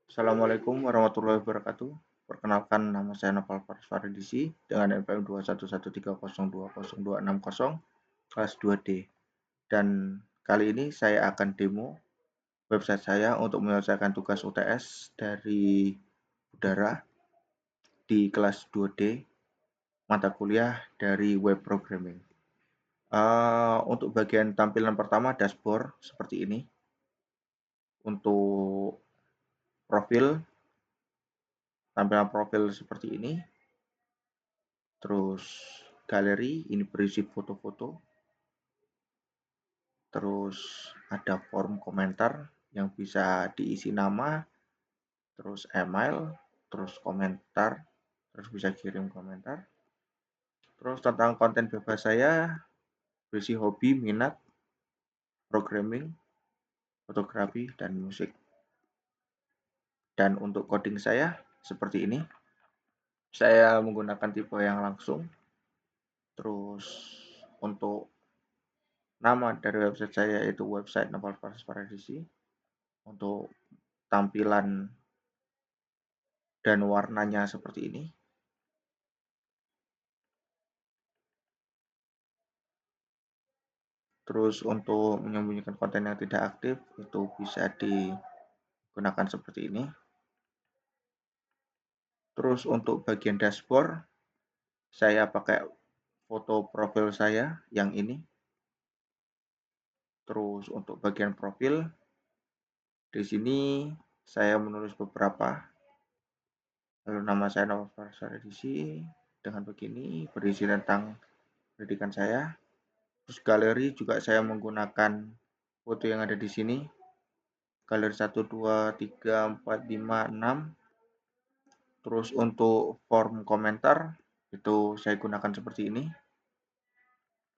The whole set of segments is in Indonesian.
Assalamualaikum warahmatullahi wabarakatuh. Perkenalkan, nama saya Nopal Faridisi dengan NPM 21130202660 kelas 2D. Dan kali ini saya akan demo website saya untuk menyelesaikan tugas UTS dari udara di kelas 2D mata kuliah dari web programming. Untuk bagian tampilan pertama dashboard seperti ini. Untuk profil, tampilan profil seperti ini. Terus galeri ini berisi foto-foto. Terus ada form komentar yang bisa diisi nama, terus email, terus komentar, terus bisa kirim komentar. Terus tentang konten bebas saya berisi hobi, minat, programming, fotografi, dan musik. Dan untuk coding saya seperti ini. Saya menggunakan tipe yang langsung. Terus untuk nama dari website saya itu website Nopal Paradisi. Untuk tampilan dan warnanya seperti ini. Terus untuk menyembunyikan konten yang tidak aktif itu bisa digunakan seperti ini. Terus untuk bagian dashboard saya pakai foto profil saya yang ini. Terus untuk bagian profil di sini saya menulis beberapa. Lalu nama saya Nopal Faridisi dengan begini berisi tentang pendidikan saya. Terus galeri juga saya menggunakan foto yang ada di sini. Galeri 1, 2, 3, 4, 5, 6. Terus untuk form komentar itu saya gunakan seperti ini.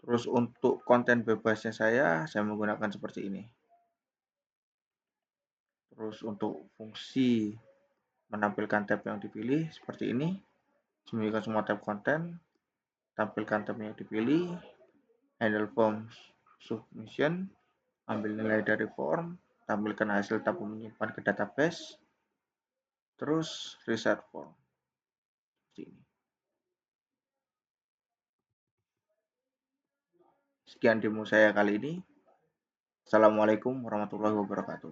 Terus untuk konten bebasnya saya menggunakan seperti ini. Terus untuk fungsi menampilkan tab yang dipilih seperti ini. Sembunyikan semua tab konten, tampilkan tab yang dipilih, handle form submission, ambil nilai dari form, tampilkan hasil tab menyimpan ke database, terus reset form seperti ini. Sekian demo saya kali ini. Assalamualaikum warahmatullahi wabarakatuh.